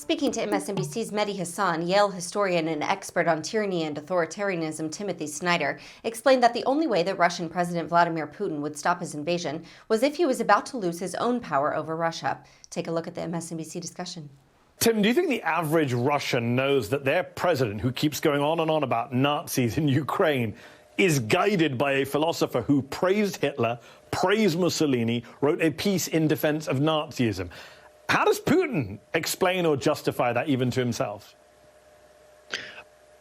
Speaking to MSNBC's Mehdi Hasan, Yale historian and expert on tyranny and authoritarianism Timothy Snyder explained that the only way that Russian President Vladimir Putin would stop his invasion was if he was about to lose his own power over Russia. Take a look at the MSNBC discussion. Tim, do you think the average Russian knows that their president, who keeps going on and on about Nazis in Ukraine, is guided by a philosopher who praised Hitler, praised Mussolini, wrote a piece in defense of Nazism? How does Putin explain or justify that even to himself?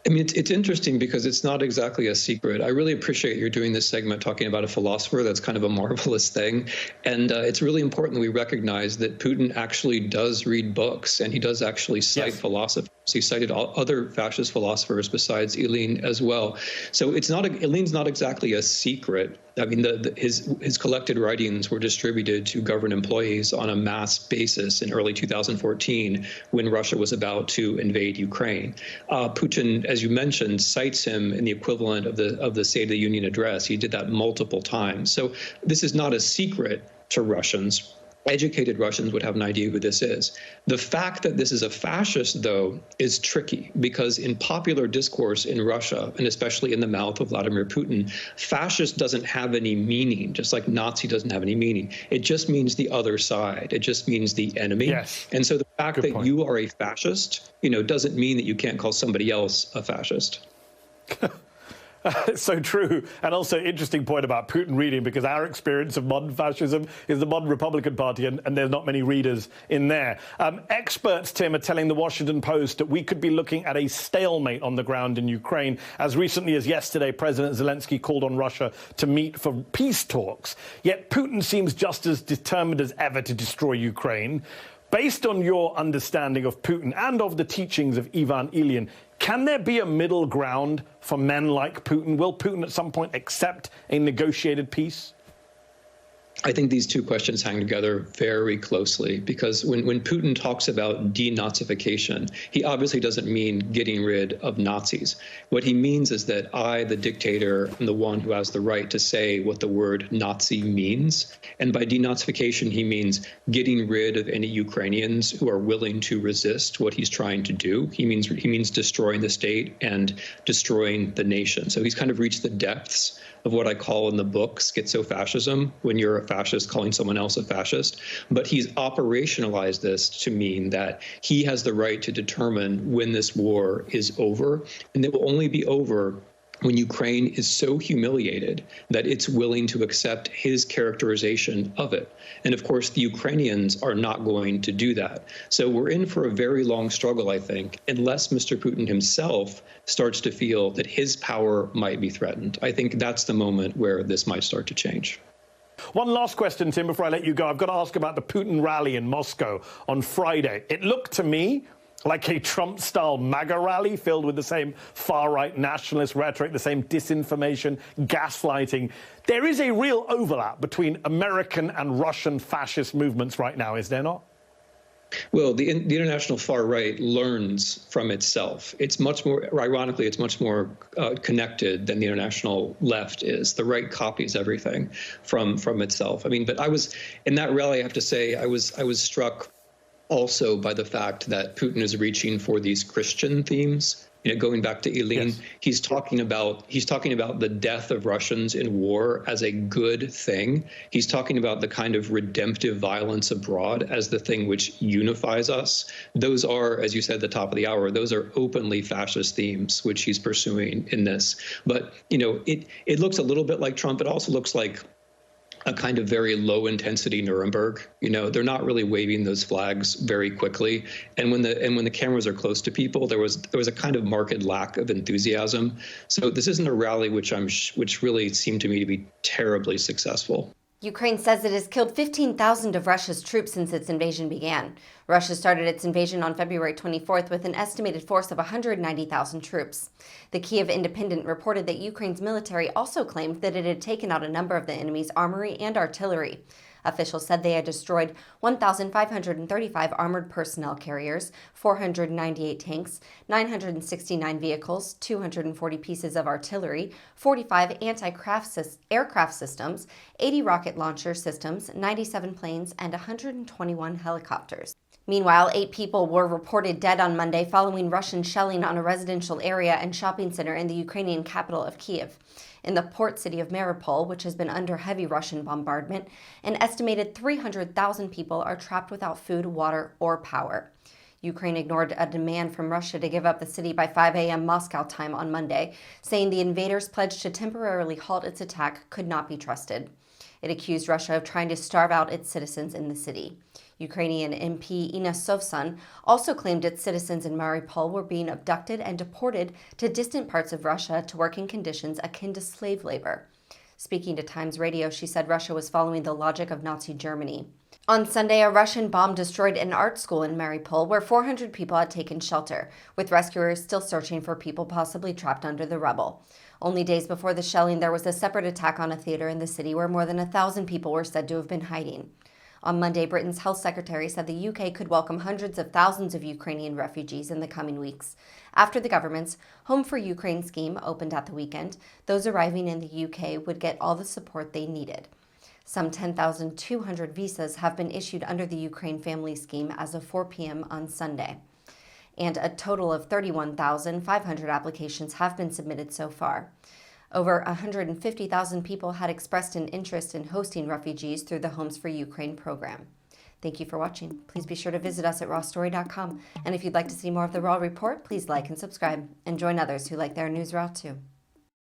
I mean, it's interesting because it's not exactly a secret. I really appreciate you're doing this segment talking about a philosopher. That's kind of a marvelous thing. And it's really important that we recognize that Putin actually does read books, and he does actually cite philosophers. He cited other fascist philosophers besides Ilyin as well. So Ilyin's not exactly a secret. I mean, his collected writings were distributed to government employees on a mass basis in early 2014 when Russia was about to invade Ukraine. Putin, as you mentioned, cites him in the equivalent of the State of the Union address. He did that multiple times. So this is not a secret to Russians. Educated Russians would have an idea who this is. The fact that this is a fascist, though, is tricky because in popular discourse in Russia, and especially in the mouth of Vladimir Putin, fascist doesn't have any meaning, just like Nazi doesn't have any meaning. It just means the other side. It just means the enemy. Yes. And so the fact that you are a fascist, doesn't mean that you can't call somebody else a fascist. It's so true. And also interesting point about Putin reading, because our experience of modern fascism is the modern Republican Party, and there's not many readers in there. Experts, Tim, are telling the Washington Post that we could be looking at a stalemate on the ground in Ukraine. As recently as yesterday, President Zelensky called on Russia to meet for peace talks. Yet Putin seems just as determined as ever to destroy Ukraine. Based on your understanding of Putin and of the teachings of Ivan Ilyin, can there be a middle ground for men like Putin? Will Putin at some point accept a negotiated peace? I think these two questions hang together very closely because when Putin talks about denazification, he obviously doesn't mean getting rid of Nazis. What he means is that I, the dictator, am the one who has the right to say what the word Nazi means. And by denazification, he means getting rid of any Ukrainians who are willing to resist what he's trying to do. He means destroying the state and destroying the nation. So he's kind of reached the depths of what I call in the book schizo-fascism, when you're a fascist calling someone else a fascist. But he's operationalized this to mean that he has the right to determine when this war is over, and it will only be over when Ukraine is so humiliated that it's willing to accept his characterization of it. And of course, the Ukrainians are not going to do that. So we're in for a very long struggle, I think, unless Mr. Putin himself starts to feel that his power might be threatened. I think that's the moment where this might start to change. One last question, Tim, before I let you go. I've got to ask about the Putin rally in Moscow on Friday. It looked to me like a Trump-style MAGA rally filled with the same far-right nationalist rhetoric, the same disinformation, gaslighting. There is a real overlap between American and Russian fascist movements right now, is there not? Well, the international far right learns from itself. It's much more, ironically, it's much more connected than the international left is. The right copies everything from itself. I mean, but I was, in that rally, I have to say, I was struck also by the fact that Putin is reaching for these Christian themes. Going back to Ilyin, yes. He's talking about the death of Russians in war as a good thing. He's talking about the kind of redemptive violence abroad as the thing which unifies us. Those are, as you said at the top of the hour, those are openly fascist themes which he's pursuing in this. But it looks a little bit like Trump. It also looks like a kind of very low intensity Nuremberg. They're not really waving those flags very quickly. And when the cameras are close to people, there was a kind of marked lack of enthusiasm. So this isn't a rally which really seemed to me to be terribly successful. Ukraine says it has killed 15,000 of Russia's troops since its invasion began. Russia started its invasion on February 24th with an estimated force of 190,000 troops. The Kyiv Independent reported that Ukraine's military also claimed that it had taken out a number of the enemy's armory and artillery. Officials said they had destroyed 1,535 armored personnel carriers, 498 tanks, 969 vehicles, 240 pieces of artillery, 45 anti-aircraft systems, 80 rocket launcher systems, 97 planes, and 121 helicopters. Meanwhile, 8 people were reported dead on Monday following Russian shelling on a residential area and shopping center in the Ukrainian capital of Kyiv. In the port city of Mariupol, which has been under heavy Russian bombardment, an estimated 300,000 people are trapped without food, water, or power. Ukraine ignored a demand from Russia to give up the city by 5 a.m. Moscow time on Monday, saying the invaders' pledge to temporarily halt its attack could not be trusted. It accused Russia of trying to starve out its citizens in the city. Ukrainian MP Inna Sovsun also claimed its citizens in Mariupol were being abducted and deported to distant parts of Russia to work in conditions akin to slave labor. Speaking to Times Radio, she said Russia was following the logic of Nazi Germany. On Sunday, a Russian bomb destroyed an art school in Mariupol where 400 people had taken shelter, with rescuers still searching for people possibly trapped under the rubble. Only days before the shelling, there was a separate attack on a theater in the city where more than 1,000 people were said to have been hiding. On Monday, Britain's health secretary said the UK could welcome hundreds of thousands of Ukrainian refugees in the coming weeks. After the government's Home for Ukraine scheme opened at the weekend, those arriving in the UK would get all the support they needed. Some 10,200 visas have been issued under the Ukraine Family Scheme as of 4 p.m. on Sunday. And a total of 31,500 applications have been submitted so far. Over 150,000 people had expressed an interest in hosting refugees through the Homes for Ukraine program. Thank you for watching. Please be sure to visit us at rawstory.com. And if you'd like to see more of the Raw Report, please like and subscribe and join others who like their news raw too.